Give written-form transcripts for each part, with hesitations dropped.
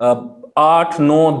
8, 9,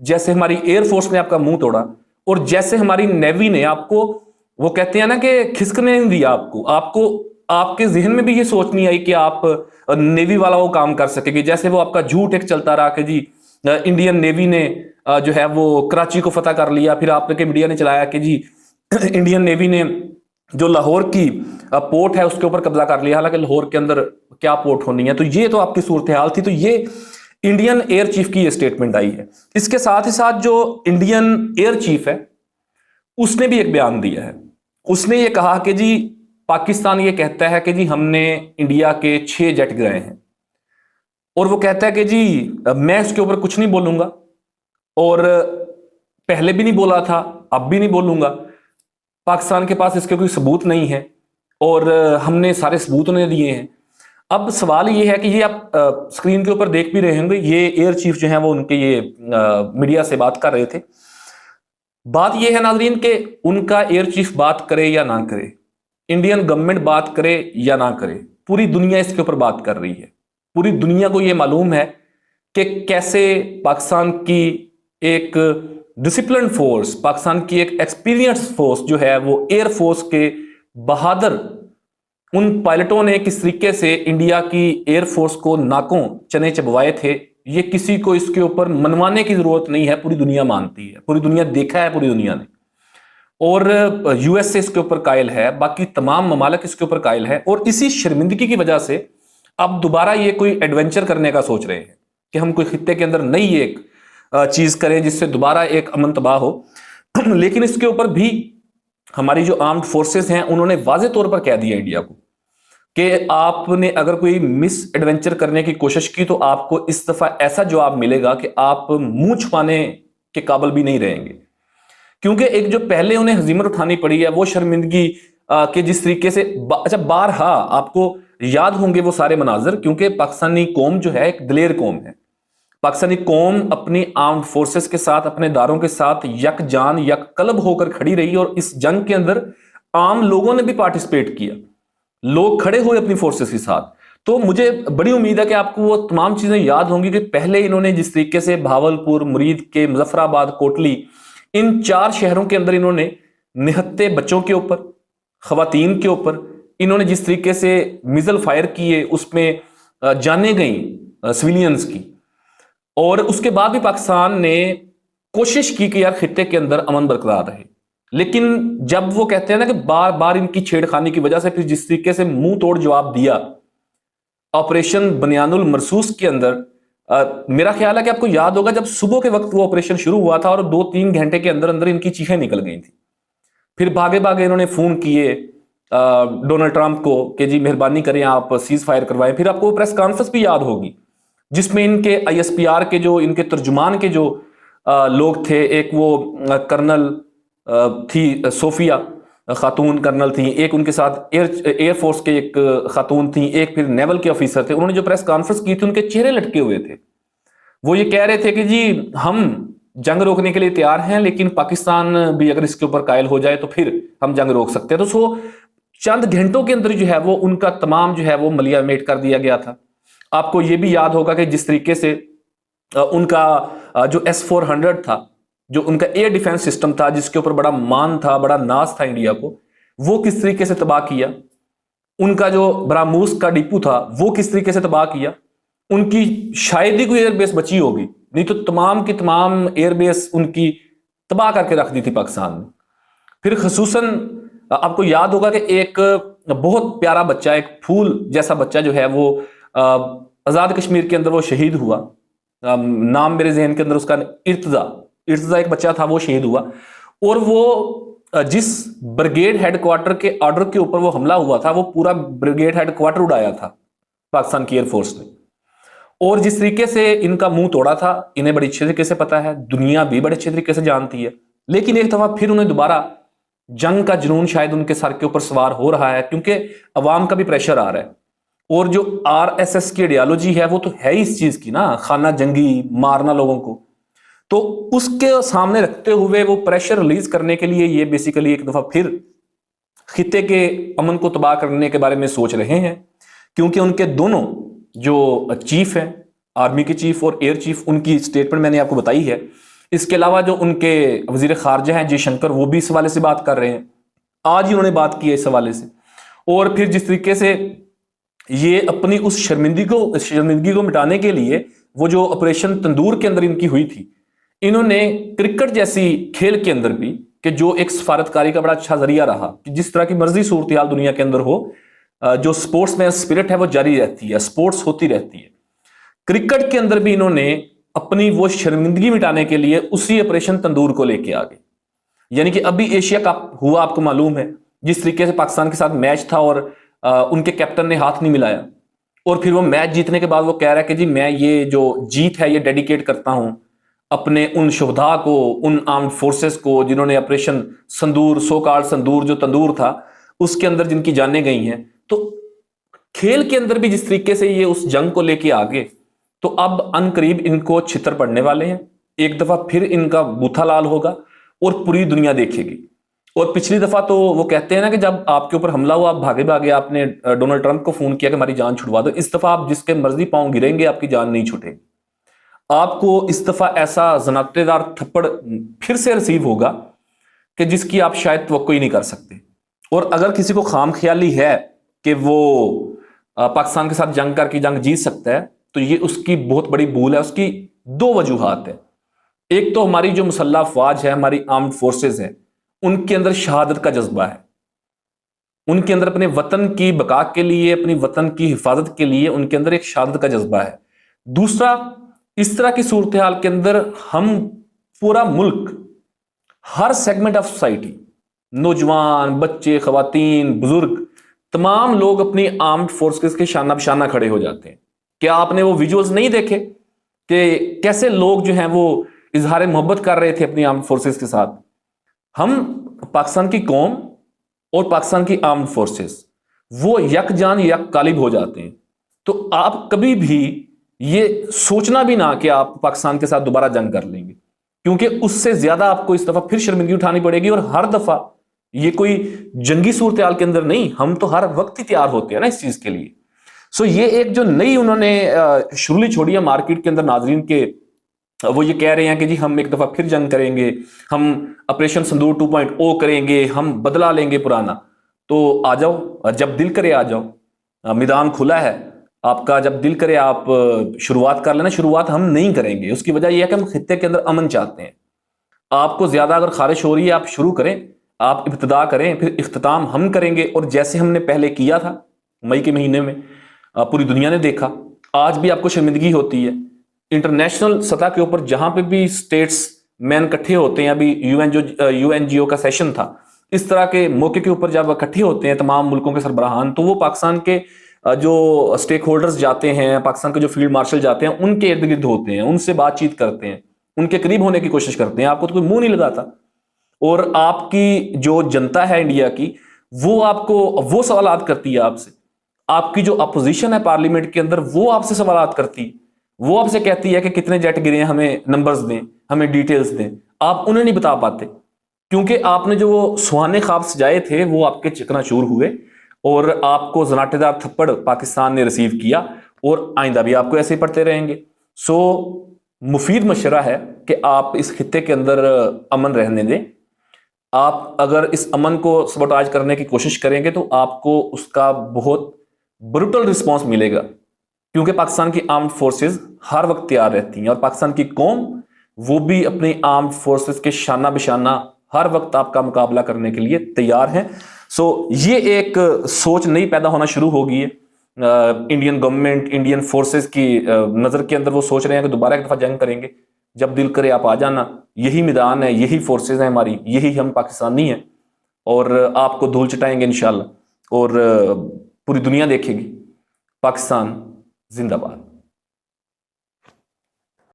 جیسے ہماری air force نے آپ کا منہ توڑا، اور جیسے ہماری نیوی نے آپ کو، وہ کہتے ہیں نا کہ کھسکنے نہیں دیا آپ کو آپ کے ذہن میں بھی یہ سوچ نہیں آئی کہ آپ نیوی والا وہ کام کر سکے گی. جیسے وہ آپ کا جھوٹ ایک چلتا رہا کہ جی انڈین نیوی نے جو ہے وہ کراچی کو فتح کر لیا، پھر آپ کے میڈیا نے چلایا کہ جی انڈین نیوی نے جو لاہور کی پورٹ ہے اس کے اوپر قبضہ کر لیا، حالانکہ لاہور کے اندر کیا پورٹ ہونی ہے. تو یہ تو آپ کی صورتحال تھی. تو یہ انڈین ایئر چیف کی یہ سٹیٹمنٹ آئی ہے. اس کے ساتھ ہی ساتھ جو انڈین ایئر چیف ہے اس نے بھی ایک بیان دیا ہے. اس نے یہ کہا کہ جی پاکستان یہ کہتا ہے کہ جی ہم نے انڈیا کے 6 جیٹ گرائے ہیں، اور وہ کہتا ہے کہ جی میں اس کے اوپر کچھ نہیں بولوں گا، اور پہلے بھی نہیں بولا تھا، اب بھی نہیں بولوں گا. پاکستان کے پاس اس کے کوئی ثبوت نہیں ہے، اور ہم نے سارے ثبوت انہیں دیے ہیں. اب سوال یہ ہے کہ یہ آپ اسکرین کے اوپر دیکھ بھی رہے ہوں گے، یہ ایئر چیف جو ہیں وہ ان کے یہ میڈیا سے بات کر رہے تھے. بات یہ ہے ناظرین کہ ان کا ایئر چیف بات کرے یا نہ کرے، انڈین گورنمنٹ بات کرے یا نہ کرے، پوری دنیا اس کے اوپر بات کر رہی ہے. پوری دنیا کو یہ معلوم ہے کہ کیسے پاکستان کی ایک ڈسپلن فورس، پاکستان کی ایک ایکسپیرینس فورس جو ہے وہ ایئر فورس کے بہادر ان پائلٹوں نے کس طریقے سے انڈیا کی ایئر فورس کو ناکوں چنے چبوائے تھے. یہ کسی کو اس کے اوپر منوانے کی ضرورت نہیں ہے، پوری دنیا مانتی ہے، پوری دنیا دیکھا ہے پوری دنیا نے. اور یو ایس اے اس کے اوپر قائل ہے، باقی تمام ممالک اس کے اوپر قائل ہے. اور اسی شرمندگی کی وجہ سے اب دوبارہ یہ کوئی ایڈونچر کرنے کا سوچ رہے ہیں کہ ہم کوئی خطے کے اندر نئی ایک چیز کریں جس سے دوبارہ ایک امن تباہ ہو. لیکن اس کے اوپر بھی ہماری جو آرمڈ فورسز ہیں انہوں نے واضح طور پر کہہ دیا انڈیا کو کہ آپ نے اگر کوئی مس ایڈونچر کرنے کی کوشش کی تو آپ کو اس دفعہ ایسا جواب ملے گا کہ آپ منہ چھپانے کے قابل بھی نہیں رہیں گے. کیونکہ ایک جو پہلے انہیں ہزیمت اٹھانی پڑی ہے وہ شرمندگی کہ جس طریقے سے اچھا بارہا آپ کو یاد ہوں گے وہ سارے مناظر، کیونکہ پاکستانی قوم جو ہے ایک دلیر قوم ہے. پاکستانی قوم اپنی آرمڈ فورسز کے ساتھ، اپنے داروں کے ساتھ یک جان یک قلب ہو کر کھڑی رہی، اور اس جنگ کے اندر عام لوگوں نے بھی پارٹیسپیٹ کیا، لوگ کھڑے ہوئے اپنی فورسز کے ساتھ. تو مجھے بڑی امید ہے کہ آپ کو وہ تمام چیزیں یاد ہوں گی کہ پہلے انہوں نے جس طریقے سے بھاولپور، مرید کے، مظفر آباد، کوٹلی، ان 4 شہروں کے اندر انہوں نے نہتے بچوں کے اوپر، خواتین کے اوپر انہوں نے جس طریقے سے میزل فائر کیے، اس میں جانیں گئیں سویلینز کی. اور اس کے بعد بھی پاکستان نے کوشش کی کہ یار خطے کے اندر امن برقرار رہے. لیکن جب وہ کہتے ہیں نا کہ بار بار ان کی چھیڑ خانی کی وجہ سے پھر جس طریقے سے منہ توڑ جواب دیا آپریشن بنیان المرصوص کے اندر، میرا خیال ہے کہ آپ کو یاد ہوگا جب صبح کے وقت وہ آپریشن شروع ہوا تھا اور 2-3 گھنٹے کے اندر اندر ان کی چیخیں نکل گئی تھی. پھر بھاگے بھاگے انہوں نے فون کیے ڈونلڈ ٹرمپ کو کہ جی مہربانی کریں آپ سیز فائر کروائیں. پھر آپ کو پریس کانفرنس بھی یاد ہوگی جس میں ان کے آئی ایس پی آر کے جو ان کے ترجمان کے جو لوگ تھے، ایک وہ کرنل تھی صوفیہ خاتون کرنل تھیں، ایک ان کے ساتھ ایئر فورس کے ایک خاتون تھیں، ایک پھر نیول کے آفیسر تھے. انہوں نے جو پریس کانفرنس کی تھی ان کے چہرے لٹکے ہوئے تھے. وہ یہ کہہ رہے تھے کہ جی ہم جنگ روکنے کے لیے تیار ہیں، لیکن پاکستان بھی اگر اس کے اوپر قائل ہو جائے تو پھر ہم جنگ روک سکتے ہیں. تو چند گھنٹوں کے اندر جو ہے وہ ان کا تمام جو ہے وہ ملیا میٹ کر دیا گیا تھا. آپ کو یہ بھی یاد ہوگا کہ جس طریقے سے ان کا جو S-400 تھا، جو ان کا ایئر ڈیفنس سسٹم تھا جس کے اوپر بڑا مان تھا، بڑا ناز تھا انڈیا کو، وہ کس طریقے سے تباہ کیا. ان کا جو براموس کا ڈپو تھا وہ کس طریقے سے تباہ کیا. ان کی شاید ہی کوئی ایئر بیس بچی ہوگی، نہیں تو تمام کی تمام ایئر بیس ان کی تباہ کر کے رکھ دی تھی پاکستان نے. پھر خصوصاً آپ کو یاد ہوگا کہ ایک بہت پیارا بچہ، ایک پھول جیسا بچہ جو ہے وہ آزاد کشمیر کے اندر وہ شہید ہوا. نام میرے ذہن کے اندر اس کا ارتضا ایک بچہ تھا، وہ شہید ہوا. اور وہ جس بریگیڈ ہیڈ کوارٹر کے آرڈر کے اوپر وہ حملہ ہوا تھا وہ پورا بریگیڈ ہیڈ کوارٹر اڑایا تھا پاکستان کی ایئر فورس نے. اور جس طریقے سے ان کا منہ توڑا تھا انہیں بڑی اچھے طریقے سے پتا ہے، دنیا بھی بڑے اچھے طریقے سے جانتی ہے. لیکن ایک دفعہ پھر انہیں دوبارہ جنگ کا جنون شاید ان کے سر کے اوپر سوار ہو رہا ہے، کیونکہ عوام کا بھی پریشر آ رہا ہے. اور جو RSS کی آئیڈیالوجی ہے وہ تو ہے ہی اس چیز کی نا، خانہ جنگی، مارنا لوگوں کو. تو اس کے سامنے رکھتے ہوئے وہ پریشر ریلیز کرنے کے لیے یہ بیسیکلی ایک دفعہ پھر خطے کے امن کو تباہ کرنے کے بارے میں سوچ رہے ہیں. کیونکہ ان کے دونوں جو چیف ہیں، آرمی کے چیف اور ایئر چیف، ان کی سٹیٹمنٹ میں نے آپ کو بتائی ہے اس کے علاوہ جو ان کے وزیر خارجہ ہیں جے شنکر، وہ بھی اس حوالے سے بات کر رہے ہیں، آج ہی انہوں نے بات کی ہے اس حوالے سے. اور پھر جس طریقے سے یہ اپنی اس شرمندگی کو مٹانے کے لیے وہ جو آپریشن تندور کے اندر ان کی ہوئی تھی، انہوں نے کرکٹ جیسی کھیل کے اندر بھی، کہ جو ایک سفارتکاری کا بڑا اچھا ذریعہ رہا، کہ جس طرح کی مرضی صورتحال دنیا کے اندر ہو، جو سپورٹس میں اسپرٹ ہے وہ جاری رہتی ہے، سپورٹس ہوتی رہتی ہے. کرکٹ کے اندر بھی انہوں نے اپنی وہ شرمندگی مٹانے کے لیے اسی آپریشن تندور کو لے کے آ گئے. یعنی کہ ابھی ایشیا کپ ہوا، آپ کو معلوم ہے، جس طریقے سے پاکستان کے ساتھ میچ تھا اور ان کے کیپٹن نے ہاتھ نہیں ملایا، اور پھر وہ میچ جیتنے کے بعد وہ کہہ رہا ہے کہ جی میں یہ جو جیت ہے یہ ڈیڈیکیٹ کرتا ہوں اپنے ان شہداء کو، ان آرمڈ فورسز کو جنہوں نے آپریشن سندور، سو کال سندور جو تندور تھا اس کے اندر جن کی جانیں گئی ہیں. تو کھیل کے اندر بھی جس طریقے سے یہ اس جنگ کو لے کے آگے، تو اب ان قریب ان کو چھتر پڑنے والے ہیں. ایک دفعہ پھر ان کا بوتھا لال ہوگا اور پوری دنیا دیکھے گی. اور پچھلی دفعہ تو وہ کہتے ہیں نا کہ جب آپ کے اوپر حملہ ہوا آپ بھاگے بھاگے آپ نے ڈونلڈ ٹرمپ کو فون کیا کہ ہماری جان چھڑوا دو. اس دفعہ آپ جس کے مرضی پاؤں گریں گے آپ کی جان نہیں چھوٹے گی. آپ کو اس دفعہ ایسا زناٹے دار تھپڑ پھر سے ریسیو ہوگا کہ جس کی آپ شاید توقع ہی نہیں کر سکتے. اور اگر کسی کو خام خیالی ہے کہ وہ پاکستان کے ساتھ جنگ کر کے جنگ جیت سکتا ہے تو یہ اس کی بہت بڑی بھول ہے. اس کی دو وجوہات ہیں. ایک تو ہماری جو مسلح افواج ہے، ہماری آرمڈ فورسز ہیں، ان کے اندر شہادت کا جذبہ ہے. ان کے اندر اپنے وطن کی بقا کے لیے، اپنی وطن کی حفاظت کے لیے ان کے اندر ایک شہادت کا جذبہ ہے. دوسرا، اس طرح کی صورتحال کے اندر ہم پورا ملک، ہر سیگمنٹ آف سوسائٹی، نوجوان، بچے، خواتین، بزرگ، تمام لوگ اپنی آرمڈ فورسز کے شانہ بشانہ کھڑے ہو جاتے ہیں. کیا آپ نے وہ ویجولز نہیں دیکھے کہ کیسے لوگ جو ہیں وہ اظہار محبت کر رہے تھے اپنی آرمڈ فورسز کے ساتھ؟ ہم پاکستان کی قوم اور پاکستان کی آرمڈ فورسز وہ یک جان یک قالب ہو جاتے ہیں. تو آپ کبھی بھی یہ سوچنا بھی نہ کہ آپ پاکستان کے ساتھ دوبارہ جنگ کر لیں گے، کیونکہ اس سے زیادہ آپ کو اس دفعہ پھر شرمندگی اٹھانی پڑے گی. اور ہر دفعہ یہ کوئی جنگی صورتحال کے اندر نہیں، ہم تو ہر وقت ہی تیار ہوتے ہیں نا اس چیز کے لیے. سو یہ ایک جو نئی انہوں نے شرلی چھوڑی ہے مارکیٹ کے اندر ناظرین کے، وہ یہ کہہ رہے ہیں کہ جی ہم ایک دفعہ پھر جنگ کریں گے، ہم آپریشن سندور 2.0 کریں گے، ہم بدلہ لیں گے پرانا. تو آ جاؤ، جب دل کرے آ جاؤ، میدان کھلا ہے آپ کا. جب دل کرے آپ شروعات کر لینا. شروعات ہم نہیں کریں گے، اس کی وجہ یہ ہے کہ ہم خطے کے اندر امن چاہتے ہیں. آپ کو زیادہ اگر خارش ہو رہی ہے آپ شروع کریں، آپ ابتدا کریں، پھر اختتام ہم کریں گے. اور جیسے ہم نے پہلے کیا تھا مئی کے مہینے میں، پوری دنیا نے دیکھا. آج بھی آپ کو شرمندگی ہوتی ہے انٹرنیشنل سطح کے اوپر، جہاں پہ بھی اسٹیٹس مین اکٹھے ہوتے ہیں. ابھی یو این جی او کا سیشن تھا، اس طرح کے موقع کے اوپر جب اکٹھے ہوتے ہیں تمام ملکوں کے سربراہان، تو وہ پاکستان کے جو اسٹیک ہولڈرز جاتے ہیں، پاکستان کے جو فیلڈ مارشل جاتے ہیں، ان کے ارد گرد ہوتے ہیں، ان سے بات چیت کرتے ہیں، ان کے قریب ہونے کی کوشش کرتے ہیں. آپ کو تو کوئی منہ نہیں لگاتا. اور آپ کی جو جنتا ہے انڈیا کی، وہ آپ کو وہ سوالات کرتی ہے آپ سے. آپ کی جو اپوزیشن ہے پارلیمنٹ کے اندر، وہ آپ سے سوالات کرتی ہے. وہ آپ سے کہتی ہے کہ کتنے جیٹ گرے ہیں، ہمیں نمبرز دیں، ہمیں ڈیٹیلز دیں. آپ انہیں نہیں بتا پاتے کیونکہ آپ نے جو وہ سہانے خواب سجائے تھے وہ آپ کے چکنا چور ہوئے، اور آپ کو زناٹے دار تھپڑ پاکستان نے ریسیو کیا، اور آئندہ بھی آپ کو ایسے ہی پڑھتے رہیں گے. سو مفید مشورہ ہے کہ آپ اس خطے کے اندر امن رہنے دیں. آپ اگر اس امن کو سبوٹاج کرنے کی کوشش کریں گے تو آپ کو اس کا بہت بروٹل رسپانس ملے گا، کیونکہ پاکستان کی آرمڈ فورسز ہر وقت تیار رہتی ہیں، اور پاکستان کی قوم وہ بھی اپنی آرمڈ فورسز کے شانہ بشانہ ہر وقت آپ کا مقابلہ کرنے کے لیے تیار ہیں. سو یہ ایک سوچ نئی پیدا ہونا شروع ہو گئی ہے. انڈین گورنمنٹ، انڈین فورسز کی نظر کے اندر وہ سوچ رہے ہیں کہ دوبارہ ایک دفعہ جنگ کریں گے. جب دل کرے آپ آ جانا، یہی میدان ہے، یہی فورسز ہیں ہماری، یہی ہم پاکستانی ہیں، اور آپ کو دھول چٹائیں گے انشاءاللہ، اور پوری دنیا دیکھے گی. پاکستان زندہ باد.